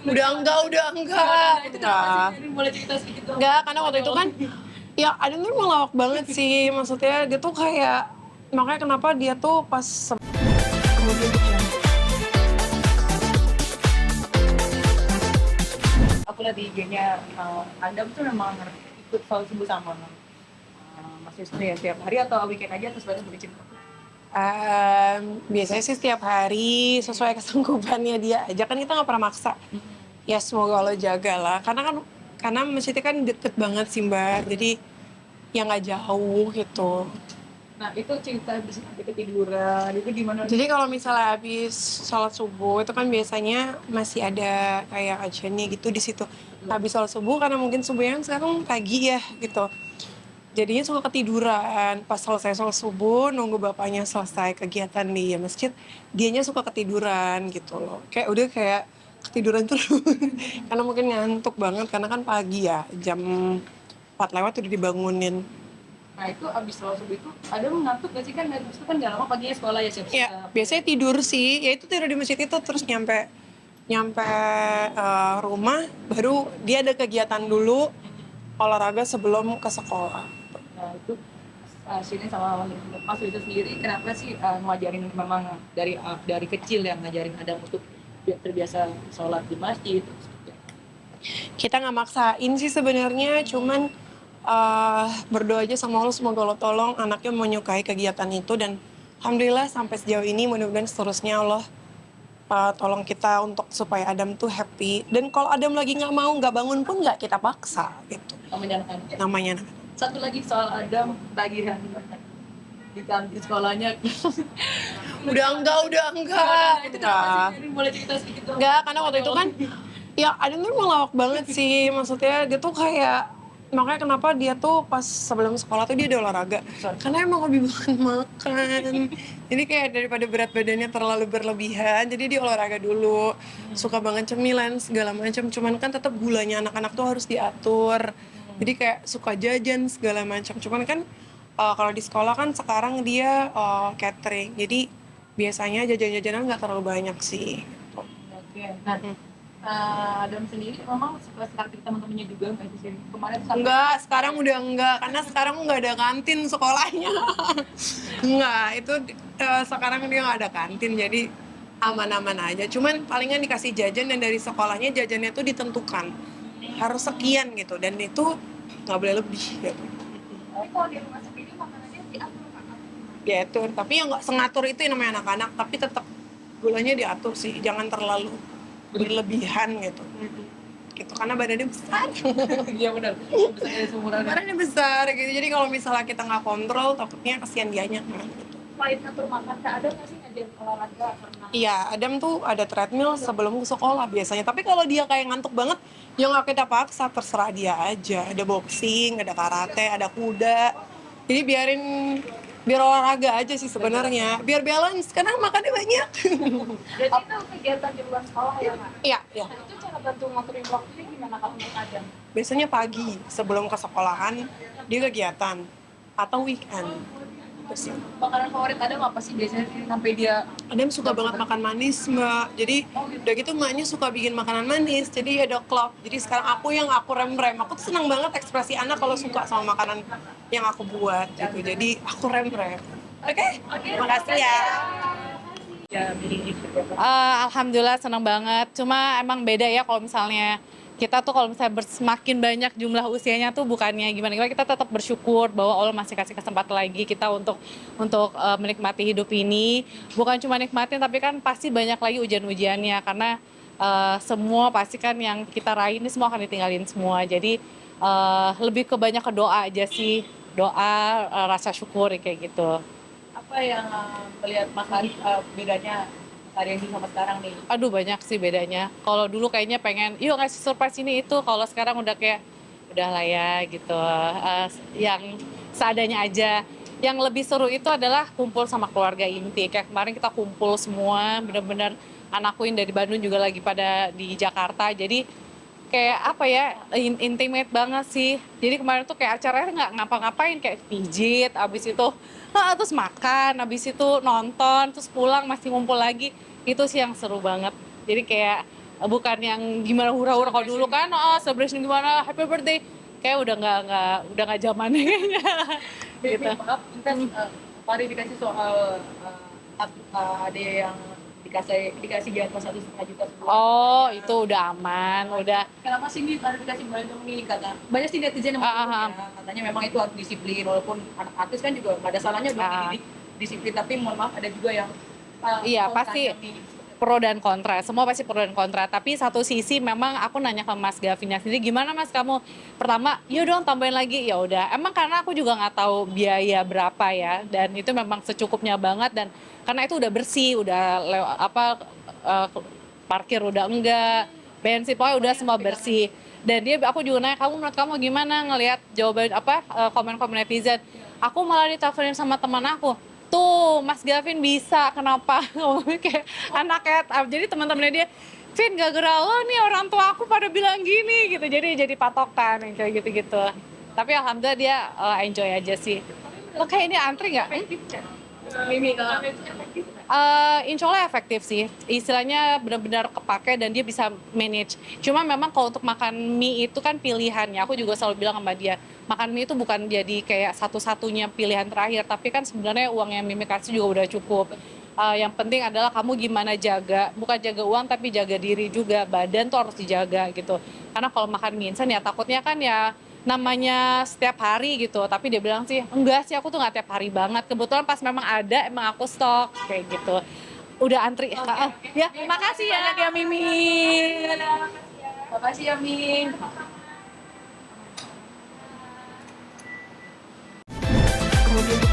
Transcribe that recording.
Udah enggak. Itu kenapa sih? Jadi boleh cerita sedikit dong? Enggak, karena waktu itu kan ya Adam tuh ngelawak banget sih. Maksudnya dia tuh kayak makanya kenapa dia tuh pas Aku lihat di IG-nya Adam tuh memang ikut selalu subuh sama Mas Wisnu ya setiap hari atau weekend aja terus baru bikin. biasanya sih setiap hari sesuai kesanggupannya dia aja, kan kita nggak pernah maksa. Ya semoga Allah jaga lah, karena masjidnya kan deket banget sih Mbak, jadi ya nggak jauh gitu. Nah itu cerita bisa sampai ketiduran itu gimana? Jadi kalau misalnya habis sholat subuh itu kan biasanya masih ada kayak ajannya gitu di situ. Habis sholat subuh karena mungkin subuhnya kan sekarang pagi ya gitu. Jadinya suka ketiduran. Pas selesai sholat subuh nunggu bapaknya selesai kegiatan di masjid, dianya suka ketiduran gitu loh. Kayak ketiduran terus. Karena mungkin ngantuk banget karena kan pagi ya, jam 4 lewat udah dibangunin. Nah itu abis sholat subuh itu ada ngantuk gak sih kan habis itu kan gak lama paginya sekolah ya siap-siap. Ya, biasanya tidur sih. Ya itu tidur di masjid itu terus nyampe nyampe rumah baru dia ada kegiatan dulu olahraga sebelum ke sekolah. Nah itu sini sama Mas itu sendiri kenapa sih ngajarin memang dari kecil yang ngajarin Adam untuk terbiasa sholat di masjid? Kita nggak maksain sih sebenarnya, cuman berdoa aja sama Allah semoga Allah tolong anaknya menyukai kegiatan itu, dan alhamdulillah sampai sejauh ini mudah-mudahan seterusnya Allah tolong kita untuk supaya Adam tuh happy. Dan kalau Adam lagi nggak mau nggak bangun pun nggak kita paksa gitu. Namanya anak. Satu lagi soal Adam tagihan di kantin sekolahnya. Udah enggak. Itu kenapa sih? Jadi boleh cerita sedikit dong? Enggak, karena waktu itu kan ya Adam tuh ngelawak banget sih. Maksudnya dia tuh kayak makanya kenapa dia tuh pas sebelum sekolah tuh dia ada olahraga. Karena emang hobi banget makan. Jadi kayak daripada berat badannya terlalu berlebihan, jadi dia olahraga dulu. Suka banget cemilan segala macam. Cuman kan tetap gulanya anak-anak tuh harus diatur. Jadi kayak suka jajan segala macam. Cuman kan kalau di sekolah kan sekarang dia catering. Jadi biasanya jajan-jajanan nggak terlalu banyak sih. Oke. Nah, Adam sendiri memang suka sekali teman-temannya juga nggak di sini? Kemarin Enggak, sekarang udah enggak, karena sekarang nggak ada kantin sekolahnya. Enggak, itu sekarang dia nggak ada kantin, jadi aman-aman aja. Cuman palingan dikasih jajan, dan dari sekolahnya jajannya tuh ditentukan harus sekian gitu, dan itu nggak boleh lebih gitu. Tapi kalau di rumah sendiri makanannya diatur kan? Diatur, tapi yang nggak sengatur itu yang namanya anak-anak, tapi tetap gulanya diatur sih, jangan terlalu berlebihan gitu. Gitu, karena badannya besar. Iya benar. Besar dari seumuran. Badannya besar gitu, jadi kalau misalnya kita nggak kontrol takutnya kasihan dianya kan gitu. Selain atur makan, ada nggak sih ngajarin olahraga pernah? Iya, Adam tuh ada treadmill sebelum ke sekolah biasanya. Tapi kalau dia kayak ngantuk banget, ya nggak kita paksa, terserah dia aja. Ada boxing, ada karate, ada kuda. Jadi biar olahraga aja sih sebenarnya. Biar balance, karena makannya banyak. Jadi itu kegiatan di luar sekolah ya Kak? Iya, iya. Nah, itu cara bantu ngaturin waktunya gimana kalau untuk Adam? Biasanya pagi sebelum ke sekolahan dia kegiatan atau weekend. Itu sih. Makanan favorit Adam apa sih biasanya sampai dia Adam suka banget makan manis Mbak, jadi udah gitu emaknya suka bikin makanan manis, jadi ada klub. Jadi sekarang aku rem-rem, aku tuh senang banget ekspresi anak kalau suka sama makanan yang aku buat gitu, jadi aku rem-rem. Oke, makasih ya. ya milih gitu? Alhamdulillah senang banget. Cuma emang beda ya kalau misalnya kita tuh kalau misalnya semakin banyak jumlah usianya tuh bukannya gimana-gimana, kita tetap bersyukur bahwa Allah masih kasih kesempatan lagi kita untuk menikmati hidup ini. Bukan cuma nikmatin, tapi kan pasti banyak lagi ujian-ujiannya, karena semua pasti kan yang kita raih ini semua akan ditinggalin semua. Jadi lebih ke banyak ke doa aja sih, doa, rasa syukur kayak gitu. Apa yang melihat Mas Ari bedanya Mas Ari yang dulu sama sekarang nih? Aduh banyak sih bedanya. Kalau dulu kayaknya pengen, yuk ngasih surprise ini itu. Kalau sekarang udah kayak, udah lah ya gitu. Yang seadanya aja. Yang lebih seru itu adalah kumpul sama keluarga inti. Kayak kemarin kita kumpul semua, bener-bener anakku yang dari Bandung juga lagi pada di Jakarta. Jadi kayak apa ya, intimate banget sih. Jadi kemarin tuh kayak acaranya nggak ngapa-ngapain, kayak pijit, abis itu terus makan, abis itu nonton, terus pulang masih ngumpul lagi. Itu sih yang seru banget. Jadi kayak bukan yang gimana hura-hura kalau dulu kan, oh celebration gimana, happy birthday, kayak udah nggak zamannya kayaknya. Gitu. Gitu. Maaf, kita klarifikasi soal ada yang dikasih jatah 1,5 juta sebulan. Oh, itu udah aman, udah. Kenapa sih ini klarifikasi boleh dong nih, kata banyak sih netizen yang ya, katanya memang itu harus disiplin, walaupun anak artis kan juga nggak ada salahnya dong dididik disiplin, tapi mohon maaf ada juga yang Iya, pasti pro dan kontra, semua pasti pro dan kontra. Tapi satu sisi memang aku nanya ke Mas Gavinnya sendiri, gimana Mas kamu? Pertama, yuk dong tambahin lagi, ya udah. Emang karena aku juga nggak tahu biaya berapa ya, dan itu memang secukupnya banget, dan karena itu udah bersih, udah parkir udah enggak, bensin pokoknya udah semua bersih. Dan aku juga nanya, kamu menurut kamu gimana ngelihat jawaban komen-komen netizen? Aku malah diteleponin sama teman aku, tuh Mas Gavin bisa, kenapa? Ngomongnya kayak anaknya, jadi teman-temannya dia, Vin gara-gara lo nih orang tua aku pada bilang gini gitu, jadi patokan yang kayak gitu-gitu. Tapi alhamdulillah dia enjoy aja sih. Lo kayak ini antri nggak? Mimi Insya Allah efektif sih, istilahnya benar-benar kepake dan dia bisa manage. Cuma memang kalau untuk makan mie itu kan pilihannya, aku juga selalu bilang sama dia, makan mie itu bukan jadi kayak satu-satunya pilihan terakhir, tapi kan sebenarnya uang yang Mimi kasih juga udah cukup. Yang penting adalah kamu gimana jaga, bukan jaga uang tapi jaga diri juga, badan tuh harus dijaga gitu. Karena kalau makan mie instan ya takutnya kan ya namanya setiap hari gitu, tapi dia bilang sih enggak sih, aku tuh nggak tiap hari banget, kebetulan pas memang ada emang aku stok kayak gitu. Udah antri. Ya makasih ya Mimi. makasih ya Min. Kemudian